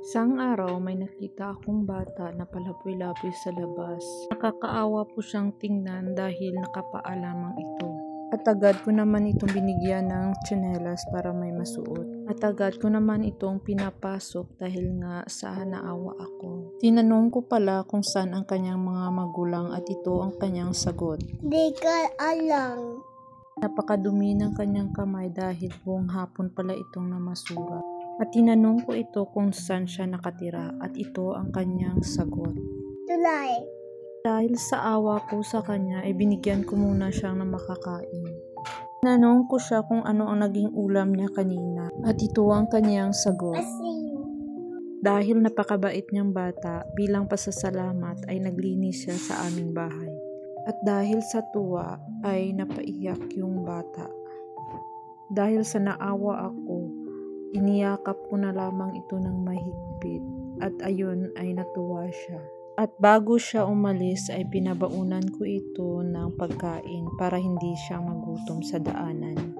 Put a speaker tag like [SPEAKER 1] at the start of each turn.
[SPEAKER 1] Isang araw may nakita akong bata na palaboy-laboy sa labas. Nakakaawa po siyang tingnan dahil nakapaa lamang ito. At agad ko naman itong binigyan ng tsinelas para may masuot. At agad ko naman itong pinapasok dahil nga sa naawa ako. Tinanong ko pala kung saan ang kanyang mga magulang at ito ang kanyang sagot.
[SPEAKER 2] Di ka alam.
[SPEAKER 1] Napakadumi ng kanyang kamay dahil buong hapon pala itong namasura. At tinanong ko ito kung saan siya nakatira at ito ang kanyang sagot.
[SPEAKER 2] Tulay.
[SPEAKER 1] Dahil sa awa ko sa kanya ay binigyan ko muna siyang na makakain. Tinanong ko siya kung ano ang naging ulam niya kanina at ito ang kanyang sagot.
[SPEAKER 2] Asin.
[SPEAKER 1] Dahil napakabait niyang bata, bilang pasasalamat ay naglinis siya sa aming bahay. At dahil sa tuwa ay napaiyak yung bata. Dahil sa naawa ako, iniyakap ko na lamang ito ng mahigpit at ayun ay natuwa siya. At bago siya umalis ay pinabaunan ko ito ng pagkain para hindi siya magutom sa daanan.